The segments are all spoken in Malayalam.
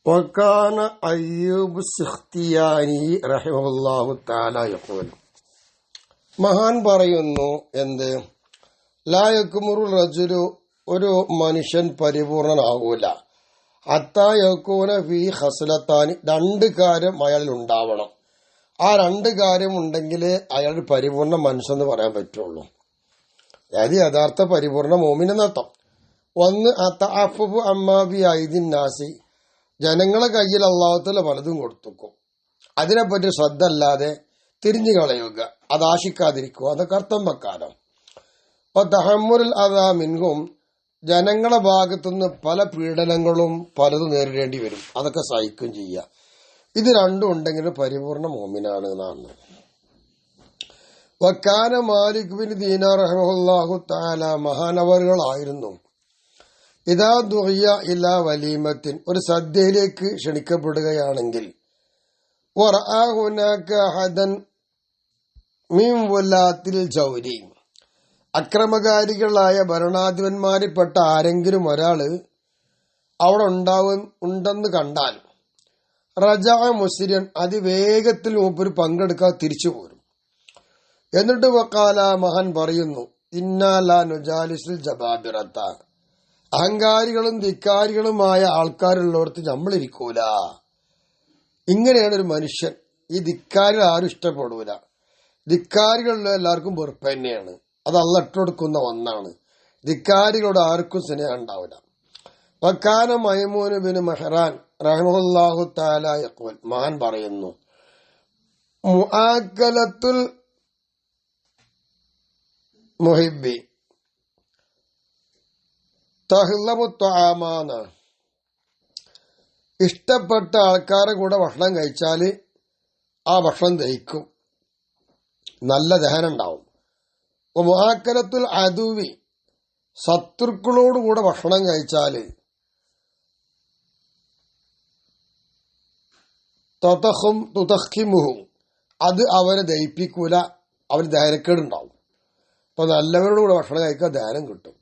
وكان أيوب السختياني رحمه الله تعالى يقول മഹാൻ പറയുന്നു എന്ത് ലായക്കുമുറു റജുലു ഒരു മനുഷ്യൻ പരിപൂർണനാകൂല അത്തായക്കൂന ഫീ ഹസ്ലത്താനി രണ്ട് കാര്യം അയാളിൽ ഉണ്ടാവണം. ആ രണ്ട് കാര്യം ഉണ്ടെങ്കിലേ അയാൾ പരിപൂർണ മനുഷ്യൻ പറയാൻ പറ്റുള്ളൂ. അതായത് യഥാർത്ഥ പരിപൂർണ മോമിനെന്നർത്ഥം. ഒന്ന് അത്തഅഫുഫു അമ്മാബി ഐദിൻ നാസി, ജനങ്ങളെ കയ്യിൽ അള്ളാഹുത്തല പലതും കൊടുത്തുക്കും, അതിനെപ്പറ്റി ശ്രദ്ധ അല്ലാതെ തിരിഞ്ഞു കളയുക, അത് ആശിക്കാതിരിക്കുക, അതൊക്കെ അർത്ഥം വെക്കാനോ. അപ്പൊ തഹമ്മുൽ അദാ മിൻഹും, ജനങ്ങളെ ഭാഗത്തുനിന്ന് പല പീഡനങ്ങളും പലതും നേരിടേണ്ടി വരും, അതൊക്കെ സഹിക്കും ചെയ്യുക. ഇത് രണ്ടും ഉണ്ടെങ്കിൽ പരിപൂർണ മോമിനാണ് എന്നാണ്. വക്കാന മാലിക് ബിൻ ദീനാർ റഹിമഹുല്ലാഹു തആല മഹാനവറുകളായിരുന്നു ഇദാ ദുഇയ ഇലാ വലീമത്തിൻ, ഒരു സദ്യയിലേക്ക് ക്ഷണിക്കപ്പെടുകയാണെങ്കിൽ വറഅ ഹുനാക ഹദൻ മിൻ വലാത്തിൽ ജൗരി, അക്രമകാരികളായ ഭരണാധിപന്മാരിൽപ്പെട്ട ആരെങ്കിലും ഒരാള് അവിടെ ഉണ്ടെന്ന് കണ്ടാൽ റജഅ മുസ്രിൻ, അതിവേഗത്തിൽ മൂപ്പര് പങ്കെടുക്കാതെ തിരിച്ചു പോരും. എന്നിട്ട് വക്കാല, മഹാൻ പറയുന്നു, ഇന്നാ ലാ നുജാലിസുൽ ജബാബിറത്ത, അഹങ്കാരികളും ധിക്കാരികളുമായ ആൾക്കാരുള്ളവർക്ക് നമ്മളിരിക്കൂല. ഇങ്ങനെയാണ് ഒരു മനുഷ്യൻ. ഈ ധിക്കാരികൾ ആരും ഇഷ്ടപ്പെടൂല. ധിക്കാരികളിൽ എല്ലാവർക്കും വെറുപ്പ് തന്നെയാണ്. അത് അള്ള ഇട്ടുകൊടുക്കുന്ന ഒന്നാണ്. ധിക്കാരികളോട് ആർക്കും സ്നേഹം ഉണ്ടാവില്ല. വക്കാന മൈമൂൻ ബിൻ മെഹ്റാൻ റഹിമഹുല്ലാഹു തആല യഖൂൽ, മഹാൻ പറയുന്നു, മുആക്കലത്തുൽ മുഹിബ്ബി തഹ്ലബു ത്വആമാന, ഇഷ്ടപ്പെട്ട ആൾക്കാരെ കൂടെ ഭക്ഷണം കഴിച്ചാൽ ആ ഭക്ഷണം ദഹിക്കും, നല്ല ദഹനം ഉണ്ടാവും. മുആക്കലത്തുൽ അദുവി, ശത്രുക്കളോടുകൂടെ ഭക്ഷണം കഴിച്ചാൽ തുതഖിമുഹു, അത് അവരെ ദഹിപ്പിക്കൂല, അവർ ദഹനക്കേടുണ്ടാവും. അപ്പൊ നല്ലവരുടെ കൂടെ ഭക്ഷണം കഴിക്കാൻ ദഹനം കിട്ടും,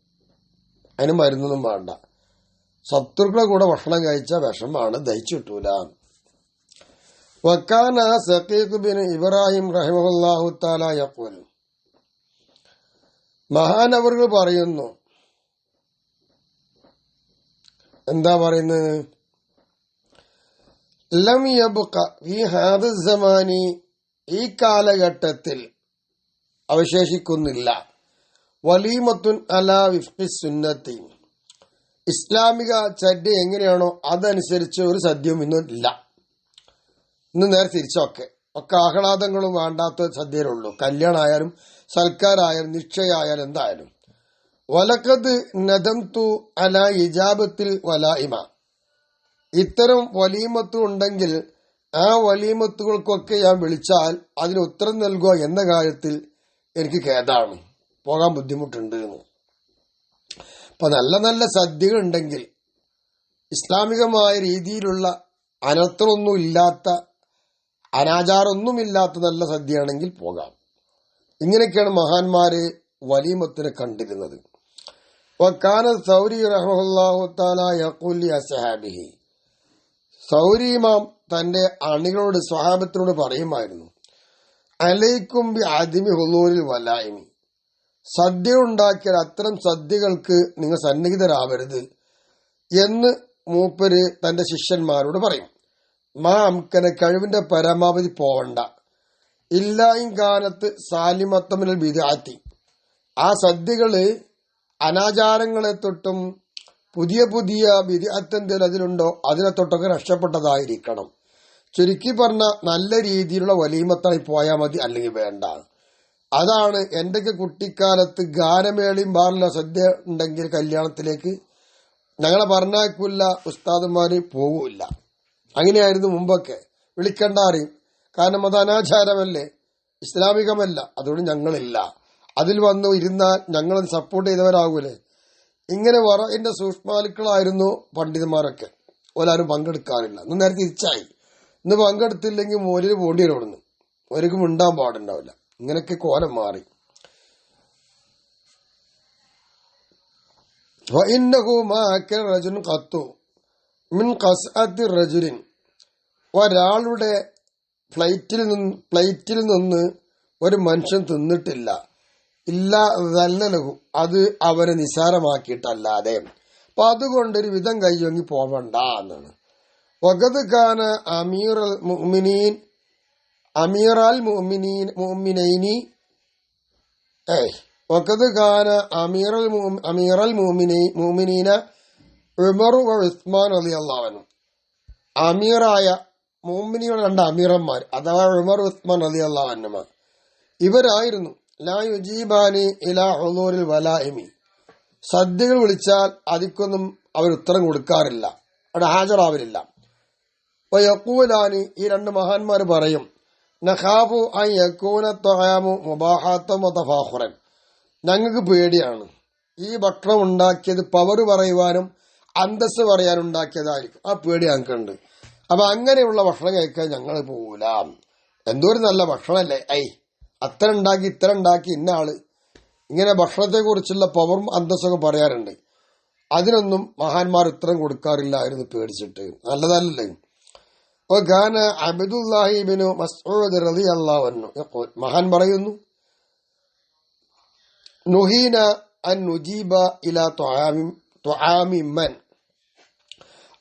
അതിന് മരുന്നൊന്നും വേണ്ട. ശത്രുക്കളെ കൂടെ ഭക്ഷണം കഴിച്ചാൽ വിഷമാണ്, ദഹിച്ചു കിട്ടൂല. വക്കാന സഖീഖ് ബിൻ ഇബ്രാഹിം റഹിമഹുല്ലാഹു തആല യഖൂൽ, മഹാനവറുകൾ പറയുന്നു, എന്താ പറയുന്നത്, ലം യബ്ഖ ഫീ ഹാദ സമാനി, ഈ കാലഘട്ടത്തിൽ അവശേഷിക്കുന്നില്ല, വലീമത്തുൻ അലാ വിഫ്ഖി സുന്നത്തി, ഇസ്ലാമിക ചര്യ എങ്ങനെയാണോ അതനുസരിച്ച് ഒരു സദ്യയും ഇന്നും ഇല്ല. ഇന്ന് നേരെ തിരിച്ചൊക്കെ ആഹ്ലാദങ്ങളും വേണ്ടാത്ത സദ്യയിലുള്ളൂ. കല്യാണമായാലും സൽക്കാരായാലും നിശ്ചയായാലും എന്തായാലും. വലഖദ് നദംതു അലാ ഇജാബത്തിൽ വലായിമ, ഇത്തരം വലീമത്ത് ഉണ്ടെങ്കിൽ ആ വലീമത്തുകൾക്കൊക്കെ ഞാൻ വിളിച്ചാൽ അതിന് ഉത്തരം നൽകുക എന്ന കാര്യത്തിൽ എനിക്ക് ഖേദാണ്, പോകാൻ ബുദ്ധിമുട്ടുണ്ട് എന്ന്. അപ്പൊ നല്ല നല്ല സദ്യകൾ ഉണ്ടെങ്കിൽ ഇസ്ലാമികമായ രീതിയിലുള്ള അനർത്ഥമൊന്നും ഇല്ലാത്ത, അനാചാരമൊന്നുമില്ലാത്ത നല്ല സദ്യയാണെങ്കിൽ പോകാം. ഇങ്ങനെയൊക്കെയാണ് മഹാന്മാര് വലീമത്തിനെ കണ്ടിരുന്നത്. വക്കാന സൗരി റഹിമഹുല്ലാഹു തആല യഖൂൽ ലി അസ്ഹാബിഹി, സൗരി ഇമാം തന്റെ അണികളോട്, സ്വഹാബത്തിനോട് പറയുമായിരുന്നു, അലൈക്കും ബി ആദിമി ഹുളൂരിൽ വലായിമി, സദ്യ ഉണ്ടാക്കിയാൽ അത്തരം സദ്യകൾക്ക് നിങ്ങൾ സന്നിഹിതരാവരുത് എന്ന് മൂപ്പര് തന്റെ ശിഷ്യന്മാരോട് പറയും. മാ അംകന, കഴിവിന്റെ പരമാവധി പോവണ്ട, ഇല്ലായും കാലത്ത് സാലിമത്തമിനൽ ബിദ്അത്തി, ആ സദ്യകള് അനാചാരങ്ങളെ തൊട്ടും പുതിയ പുതിയ ബിദ്അത്ത് എന്തെങ്കിലും അതിലുണ്ടോ അതിനെ തൊട്ടൊക്കെ രക്ഷപ്പെട്ടതായിരിക്കണം. ചുരുക്കി പറഞ്ഞ നല്ല രീതിയിലുള്ള വലീമത്തായി പോയാൽ മതി, അല്ലെങ്കിൽ വേണ്ട. അതാണ് എന്റെയൊക്കെ കുട്ടിക്കാലത്ത് ഗാനമേളയും ബാറില്ല സദ്യ ഉണ്ടെങ്കിൽ കല്യാണത്തിലേക്ക് ഞങ്ങളെ പറഞ്ഞാക്കില്ല, ഉസ്താദന്മാര് പോകൂല്ല. അങ്ങനെയായിരുന്നു മുമ്പൊക്കെ. വിളിക്കണ്ട അറിയും, കാരണം അത് അനാചാരമല്ലേ, ഇസ്ലാമികമല്ല. അതുകൊണ്ട് ഞങ്ങളില്ല, അതിൽ വന്ന് ഇരുന്നാൽ ഞങ്ങളത് സപ്പോർട്ട് ചെയ്തവരാകൂലേ. ഇങ്ങനെ വറഇന്റെ സൂക്ഷ്മാലുക്കളായിരുന്നു പണ്ഡിതന്മാരൊക്കെ. ഓലാരും പങ്കെടുക്കാറില്ല. ഇന്ന് നേരെ തിരിച്ചായി. ഇന്ന് പങ്കെടുത്തില്ലെങ്കിൽ മോലിന് പോണ്ടി വരുന്നു, അവർക്ക് മിണ്ടാൻ പാടുണ്ടാവില്ല. ഇങ്ങനെയൊക്കെ കോലം മാറി. മിൻ ഖസ്അത്തി റജുലിൻ, ഒരാളുടെ പ്ലേറ്റിൽ നിന്ന് ഒരു മനുഷ്യൻ തിന്നിട്ടില്ല, ഇല്ല ദല്ലലഹു, അത് അവനെ നിസാരമാക്കിയിട്ടല്ലാതെ. അപ്പൊ അതുകൊണ്ടൊരു വിധം കൈയൊങ്ങി പോവണ്ട എന്നാണ്. വഖദ് കാന അമീറൽ മുഅ്മിനൈനി വഖദ് കാന അമീറൽ മുഅ്മിനീന ഉമർ വ ഉസ്മാൻ റളിയല്ലാഹു അൻഹു. അമീറായ മുഅ്മിനീങ്ങളുടെ രണ്ട് അമീറന്മാർ അഥവാ ഉമർ ഉസ്മാൻ റളിയല്ലാഹു അൻഹുമ ഇവരായിരുന്നു ലാ യുജീബാനി ഇലാ ഹുളൂരിൽ വലായിമി, സദ്യകൾ വിളിച്ചാൽ അതിക്കൊന്നും അവർ ഉത്തരം കൊടുക്കാറില്ല, അവിടെ ഹാജരാവരില്ല. വയഖൂലാനി, ഈ രണ്ട് മഹാന്മാർ പറയും, നഖാഫു അൻ യകൂന തആമു മുബാഹാത്തൻ വതഫാഖുറൻ, ഞങ്ങൾക്ക് പേടിയാണ് ഈ ഭക്ഷണം ഉണ്ടാക്കിയത് പവർ പറയുവാനും അന്തസ് പറയാനും ഉണ്ടാക്കിയതായിരിക്കും, ആ പേടി ഞങ്ങൾക്കുണ്ട്. അപ്പൊ അങ്ങനെയുള്ള ഭക്ഷണം കഴിക്കാൻ ഞങ്ങൾ പോകൂല. എന്തോ ഒരു നല്ല ഭക്ഷണമല്ലേ, അത്ര ഉണ്ടാക്കി ഇത്ര ഉണ്ടാക്കി ഇന്ന ആള്, ഇങ്ങനെ ഭക്ഷണത്തെ കുറിച്ചുള്ള പവറും അന്തസ്സൊക്കെ പറയാറുണ്ട്. അതിനൊന്നും മഹാന്മാർ ഉത്തരം കൊടുക്കാറില്ലായിരുന്നു പേടിച്ചിട്ട്. നല്ലതല്ലേ. ഗാന അബ്ദുല്ലാഹി ഇബ്നു മസ്ഊദ് റളിയല്ലാഹു അൻഹു യഖൂൽ, മഹാൻ പറയുന്നു, നുഹീന അൻ നുജീബ ഇലാ തുആമി മൻ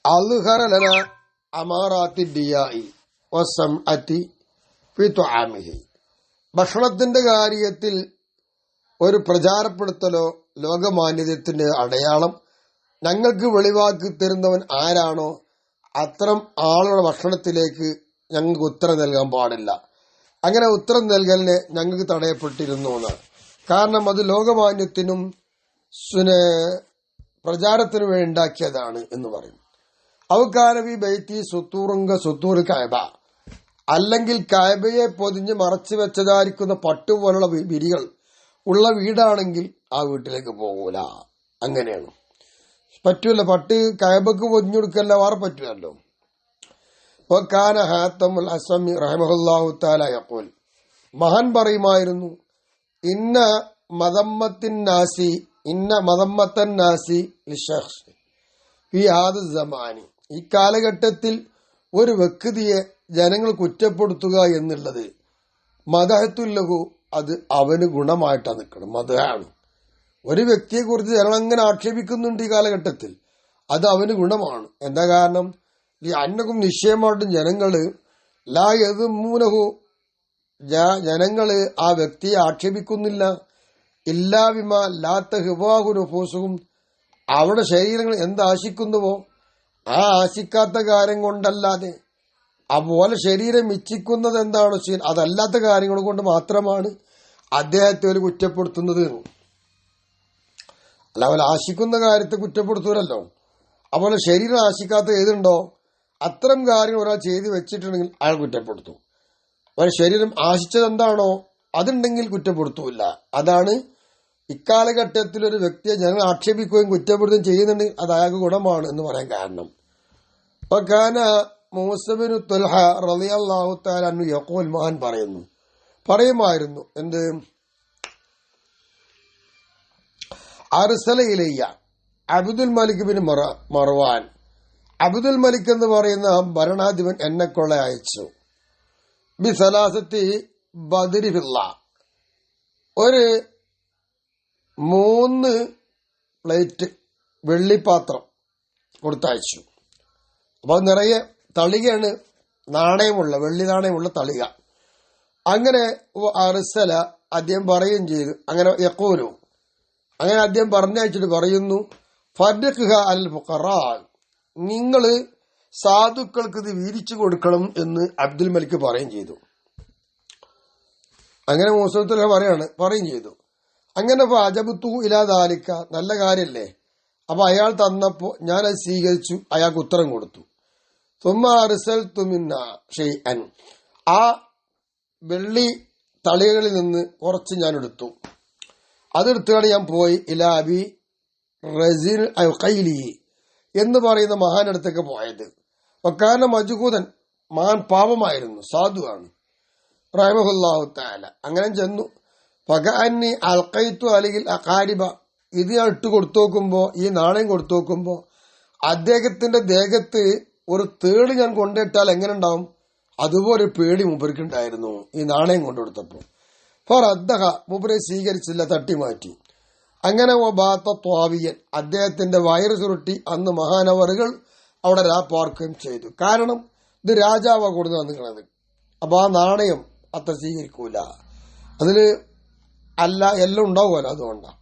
അൽഖറ ലനാ അമാറാത്തി ദിയാഇ വസംഅതി ഫി തുആമിഹി. ഭക്ഷണത്തിന്റെ കാര്യത്തിൽ ഒരു പ്രചാരപ്പെടുത്തലോ ലോകമാന്യതത്തിന്റെ അടയാളം ഞങ്ങൾക്ക് വെളിവാക്കി തരുന്നവൻ ആരാണോ അത്തരം ആളുടെ ഭക്ഷണത്തിലേക്ക് ഞങ്ങൾക്ക് ഉത്തരം നൽകാൻ പാടില്ല. അങ്ങനെ ഉത്തരം നൽകലിനെ ഞങ്ങൾക്ക് തടയപ്പെട്ടിരുന്നു എന്നാണ്. കാരണം അത് ലോകമാന്യത്തിനും പ്രചാരത്തിനും വേണ്ടി ഉണ്ടാക്കിയതാണ് എന്ന് പറയും. ഔകാനവി ബൈത്തി സുത്തൂർ കഅബ, അല്ലെങ്കിൽ കഅബയെ പൊതിഞ്ഞ് മറച്ചു വെച്ചതായിരിക്കുന്ന പട്ടുപോലുള്ള വിരികൾ ഉള്ള വീടാണെങ്കിൽ ആ വീട്ടിലേക്ക് പോകൂല. അങ്ങനെയാണ്, പറ്റൂല. പട്ട് കഅബക്ക് പൊതിഞ്ഞു കൊടുക്കല്ല, വേറെ പറ്റുമല്ലോ. വകാന ഹാത്തമുൽ അസ്വമി റഹിമഹുല്ലാഹു തആല യഖൂൽ, മഹാൻ പറയുമായിരുന്നു, ഇന്ന മദമ്മത്തൻ നാസി ലിശഖ്സ് ഫീ ഹാദ സമാനി, ഈ കാലഘട്ടത്തിൽ ഒരു വ്യക്തിയെ ജനങ്ങൾ കുറ്റപ്പെടുത്തുക എന്നുള്ളത് മദഹത്തുല്ലഹു, അത് അവന് ഗുണമായിട്ടാണ് നിൽക്കണം. മദഹാണ്. ഒരു വ്യക്തിയെ കുറിച്ച് ജനങ്ങൾ അങ്ങനെ ആക്ഷേപിക്കുന്നുണ്ട് ഈ കാലഘട്ടത്തിൽ, അത് അവന് ഗുണമാണ്. എന്താ കാരണം, ഈ അന്നക്കും നിശ്ചയമായിട്ടും ജനങ്ങള് ലാ യദുമൂനഹു, ജനങ്ങള് ആ വ്യക്തിയെ ആക്ഷേപിക്കുന്നില്ല. ഇല്ലാ ബിമ ലാ തഹ്വാഹു നുഫൂസുഹും, അവരുടെ ശരീരങ്ങൾ എന്താശിക്കുന്നുവോ ആ ആശിക്കാത്ത കാര്യം കൊണ്ടല്ലാതെ. അതുപോലെ ശരീരം ഇച്ഛിക്കുന്നത് എന്താണോ അതല്ലാത്ത കാര്യങ്ങൾ കൊണ്ട് മാത്രമാണ് അദ്ദേഹത്തെ ഒരു കുറ്റപ്പെടുത്തുന്നത്. അല്ല, അവൻ ആശിക്കുന്ന കാര്യത്തെ കുറ്റപ്പെടുത്തൂരല്ലോ. അതുപോലെ ശരീരം ആശിക്കാത്ത ഏതുണ്ടോ അത്തരം കാര്യങ്ങൾ ഒരാൾ ചെയ്ത് വെച്ചിട്ടുണ്ടെങ്കിൽ അയാൾ കുറ്റപ്പെടുത്തും. അവൻ ശരീരം ആശിച്ചത് എന്താണോ അതുണ്ടെങ്കിൽ കുറ്റപ്പെടുത്തൂല്ല. അതാണ് ഇക്കാലഘട്ടത്തിൽ ഒരു വ്യക്തിയെ ജനങ്ങൾ ആക്ഷേപിക്കുകയും കുറ്റപ്പെടുത്തുകയും ചെയ്യുന്നുണ്ടെങ്കിൽ അത് അയാൾക്ക് ഗുണമാണ് എന്ന് പറയാൻ കാരണം. മൂസ ബിൻ തുൽഹ റളിയല്ലാഹു തആല അൻഹു യഖൂൽ, മഹാൻ പറയുമായിരുന്നു, എന്ത്, അർസല ഇലയ്യ Abdul Malik bin Marwan, Abdul Malik എന്ന് പറയുന്ന ഭരണാധിപൻ എന്നെ കൊള്ള അയച്ചു. ബി സലാസത്തി ബദരി ഫില്ല, ഒരു 3 പ്ലേറ്റ് വെള്ളിപ്പാത്രം കൊടുത്തയച്ചു. അപ്പൊ നിറയെ തളികയാണ്, നാണയമുള്ള വെള്ളി നാണയമുള്ള തളിക. അങ്ങനെ അർസല അദ്ദേഹം പറയുകയും ചെയ്തു, അങ്ങനെ യഖൂലു, അങ്ങനെ അദ്ദേഹം പറഞ്ഞയച്ചിട്ട് പറയുന്നു, ഫർഖ്ഹ അൽ ഫുഖറാ, നിങ്ങള് സാധുക്കൾക്ക് ഇത് വീതിച്ചു കൊടുക്കണം എന്ന് അബ്ദുൽ മലിക് പറയുകയും ചെയ്തു. അങ്ങനെ മൂസത്തുൽ പറയുകയും ചെയ്തു. അങ്ങനെ അജബത്തു ഇലാ ദാലിക, നല്ല കാര്യല്ലേ. അപ്പൊ അയാൾ തന്നപ്പോ ഞാൻ അത് സ്വീകരിച്ചു, അയാൾക്ക് ഉത്തരം കൊടുത്തു. സുമ്മ അർസൽതു മിന്നാ ഷൈഅൻ, ആ വെള്ളി തളികകളിൽ നിന്ന് കുറച്ച് ഞാൻ എടുത്തു. അതെടുത്തുകൊണ്ട് ഞാൻ പോയി ഇലാ അബി റസീൽ ഖൈലി എന്ന് പറയുന്ന മഹാനടുത്തേക്ക് പോയത്. കാരണം മജ്ഹൂദൻ, മഹാൻ പാപമായിരുന്നു, സാധുവാണ് റഹിമഹുല്ലാഹു തആല. അങ്ങനെ ചെന്നു. ഫകഅന്നി അൽഖൈതു അലൈഹിൽ അഖാരിബ, ഇത് ഞാൻ ഇട്ട് കൊടുത്തു നോക്കുമ്പോ, ഈ നാണയം കൊടുത്തു നോക്കുമ്പോ അദ്ദേഹത്തിന്റെ ദേഹത്ത് ഒരു തേള് ഞാൻ കൊണ്ടിട്ടാൽ എങ്ങനെ ഉണ്ടാവും, അതുപോലെ ഒരു പേടി മൂപ്പർക്കുണ്ടായിരുന്നു ഈ നാണയം കൊണ്ടുകൊടുത്തപ്പോ. ഫർ അദ്ദേഹ മൂപ്പരെ സ്വീകരിച്ചില്ല, തട്ടിമാറ്റി. അങ്ങനെ ബാത്ത ത്വാവിയൻ അദ്ദേഹത്തിന്റെ വയറ് ചുരുട്ടി അന്ന് മഹാനവറുകൾ അവിടെ രാപ്പാർക്കുകയും ചെയ്തു. കാരണം ഇത് രാജാവാ കൊടുന്ന് വന്നിക്കണത്. അപ്പൊ ആ നാണയം അത്ര സ്വീകരിക്കൂല, അതില് അല്ല എല്ലാം ഉണ്ടാവുമല്ലോ, അതുകൊണ്ടാണ്.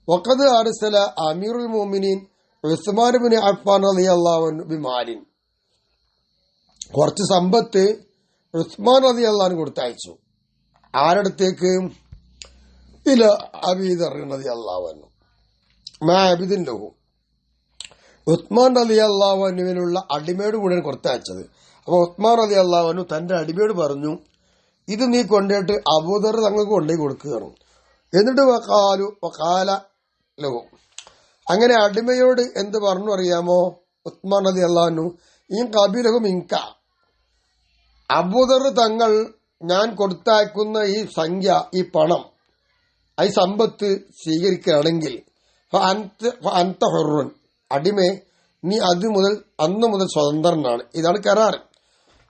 വഖദ് അർസല അമീറുൽ മുഅ്മിനീൻ ഉസ്മാൻ ഇബ്നു അഫ്ഫാൻ റളിയല്ലാഹു അൻഹു ബിമാലിൻ, കുറച്ച് സമ്പത്ത് ഉസ്മാൻ റളിയല്ലാഹു അൻഹു കൊടുത്തയച്ചു. ആരടുത്തേക്ക്? ഇല അബീ ദർ റളിയല്ലാഹു അൻഹു മാ അബിദിൻ ലഹു, ഉസ്മാൻ റളിയല്ലാഹു അൻഹുവിനുള്ള അടിമയോട് കൂടെയാണ് കൊടുത്തയച്ചത്. അപ്പൊ ഉസ്മാൻ റളിയല്ലാഹു അൻഹു തന്റെ അടിമയോട് പറഞ്ഞു, ഇത് നീ കൊണ്ടുപോയിട്ട് അബൂദർ തങ്ങൾക്ക് കൊണ്ടുപോയി കൊടുക്കുകയാണ്. എന്നിട്ട് വഖാല ലഹു, അങ്ങനെ അടിമയോട് എന്ത് പറഞ്ഞു അറിയാമോ? ഉസ്മാൻ റളിയല്ലാഹു അൻഹു ഈ ഖബീലഹു മിൻക, അബൂദർ തങ്ങൾ ഞാൻ കൊടുത്തയക്കുന്ന ഈ സംഖ്യ, ഈ പണം, ഈ സമ്പത്ത് സ്വീകരിക്കുകയാണെങ്കിൽ അൻത ഹുർറുൻ, അടിമേ നീ അന്ന് മുതൽ സ്വതന്ത്രനാണ്. ഇതാണ് കരാർ.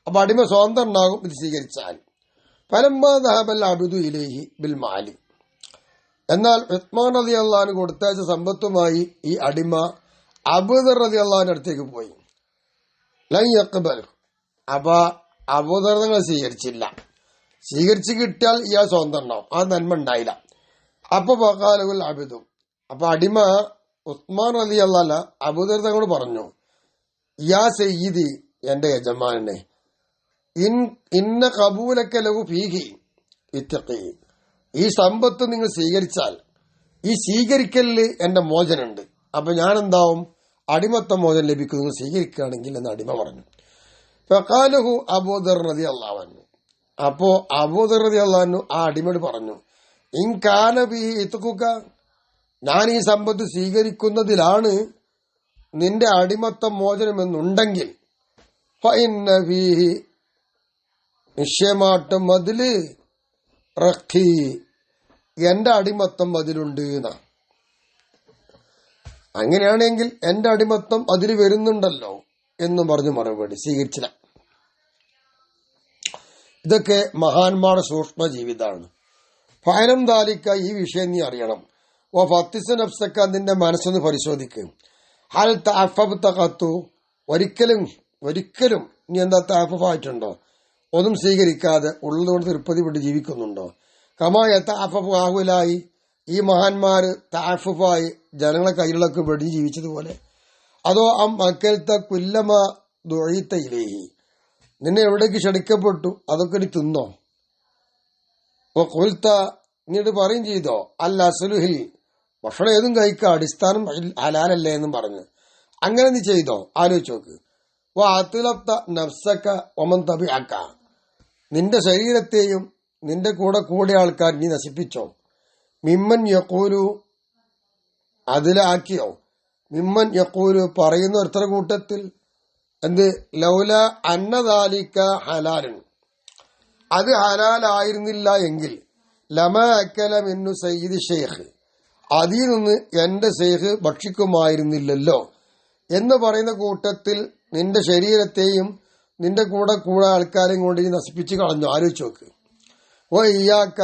അപ്പൊ അടിമ സ്വതന്ത്രനാകും ഇത് സ്വീകരിച്ചാൽ. ഫലമ്മാ ദഹബൽ അബ്ദു ഇലൈഹി ബിൽ മാലി, എന്നാൽ ഉസ്മാൻ റളിയല്ലാഹു അൻഹു കൊടുത്തയച്ച സമ്പത്തുമായി ഈ അടിമ അബൂദർ റളിയല്ലാഹു അൻഹു അടുത്തേക്ക് പോയി. ലൻ യഖ്ബൽ, അപ്പൊ അബൂദർ തങ്ങൾ സ്വീകരിച്ചില്ല. സ്വീകരിച്ച് കിട്ടിയാൽ ഇയാൾ സ്വതന്ത്രനാവും, ആ നന്മ ഉണ്ടായില്ല. അപ്പൊ വഖാലഹുൽ അബ്ദു, അപ്പൊ അടിമ ഉസ്മാൻ റളിയല്ലാഹു അൻഹു അബൂദർ തങ്ങളോട് പറഞ്ഞു, യാ സയ്യിദി, എന്റെ യജമാനെ, ഇന്ന ഖബൂലക ലഹു ഫീഹി ഇത്തഖി, ഈ സമ്പത്ത് നിങ്ങൾ സ്വീകരിച്ചാൽ ഈ സ്വീകരിക്കലില് എന്റെ മോചനുണ്ട്. അപ്പൊ ഞാൻ എന്താവും? അടിമത്ത മോചനം ലഭിക്കും നിങ്ങൾ സ്വീകരിക്കുകയാണെങ്കിൽ എന്ന് അടിമ പറഞ്ഞു. ഫഖാലഹു അബൂദർ റളിയല്ലാഹു അൻഹു, അപ്പോ അബൂദർ റളിയല്ലാഹു അൻഹു ആ അടിമയോട് പറഞ്ഞു, ഇൻ കാന ബിഹി ഇത്ഖുക, ഞാൻ ഈ സമ്പത്ത് സ്വീകരിക്കുന്നതിലാണ് നിന്റെ അടിമത്ത മോചനം എന്നുണ്ടെങ്കിൽ ഫഇന്ന ഫീഹി, നിശ്ചയമായിട്ടും അതില് റഖി, എന്റെ അടിമത്തം അതിലുണ്ട് എന്നാ. അങ്ങനെയാണെങ്കിൽ എന്റെ അടിമത്തം അതിൽ വരുന്നുണ്ടല്ലോ എന്നും പറഞ്ഞു മറുപടി സ്വീകരിച്ചില്ല. ഇതൊക്കെ മഹാന്മാരുടെ സൂക്ഷ്മ ജീവിതമാണ്. ഫഅലം ദാലിക, ഈ വിഷയം നീ അറിയണം. ഓ ഫത്തിസ് നഫ്സക, നിന്റെ മനസ്സൊന്ന് പരിശോധിക്കും. ഹൽ തഅഫഫത ഖത്തു, ഒരിക്കലും നീ എന്താ തഅഫഫായിട്ടുണ്ടോ? ഒന്നും സ്വീകരിക്കാതെ ഉള്ളതുകൊണ്ട് തൃപ്തിപ്പെട്ട് ജീവിക്കുന്നുണ്ടോ? കമാ യതഅഫഫു ഹഉലായി, ഈ മഹാന്മാര് തഅഫഫായി ജനങ്ങളെ കയ്യിലൊക്കെ വെടിഞ്ഞ് ജീവിച്ചതുപോലെ. അതോ അക്കൽത്ത കുല്ലമ ദുഈത ഇലൈഹി, നിന്നെ എവിടേക്ക് ക്ഷണിക്കപ്പെട്ടു അതൊക്കെ നീ തിന്നോ? ഖുൽത, നീട് പറയും ചെയ്തോ, അൽ അസ്ലുഹിൽ, ഭക്ഷണം ഏതും കഴിക്കുക, അടിസ്ഥാനം ഹലാലല്ലേ എന്നും പറഞ്ഞു. അങ്ങനെ നീ ചെയ്തോ? ആലോചിച്ച് നോക്ക്. വഅത്ലഫ്ത നഫ്സക വമൻ തബിഅക, നിന്റെ ശരീരത്തെയും നിന്റെ കൂടെ ആൾക്കാർ നീ നശിപ്പിച്ചോ? മിമ്മൻ യഖൂലു, അതിലാക്കിയോ? മിമ്മൻ യഖൂലു, പറയുന്ന ഒരുത്തര കൂട്ടത്തിൽ എന്ത്, ലൗല അന്നദാലിക ഹലാലൻ, അത് ഹലാലായിരുന്നില്ല എങ്കിൽ ലമ അക്കല മിന്നു സയ്യിദി ഷെയ്ഖ്, അതിൽ നിന്ന് എന്റെ ഷെയ്ഖ് ഭക്ഷിക്കുമായിരുന്നില്ലല്ലോ എന്ന് പറയുന്ന കൂട്ടത്തിൽ നിന്റെ ശരീരത്തെയും നിന്റെ കൂടെ ആൾക്കാരെയും കൊണ്ട് നീ നശിപ്പിച്ചു കളഞ്ഞു. ആലോചിച്ച് നോക്ക്. ഓ ഇയ്യാക്ക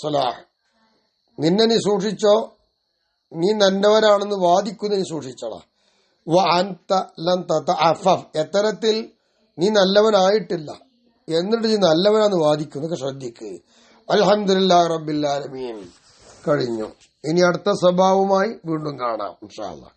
സലാഹ്, നിന്നെ നീ സൂക്ഷിച്ചോ, നീ നല്ലവരാണെന്ന് വാദിക്കുന്ന നീ സൂക്ഷിച്ചോളാ. എത്തരത്തിൽ നീ നല്ലവനായിട്ടില്ല എന്നിട്ട് നീ നല്ലവനാന്ന് വാദിക്കുന്നൊക്കെ ശ്രദ്ധിക്ക്. അൽഹംദുലില്ലാഹി റബ്ബിൽ ആലമീൻ. കഴിഞ്ഞു. ഇനി അടുത്ത സ്വഭാവവുമായി വീണ്ടും കാണാം ഇൻഷാ അല്ലാഹ്.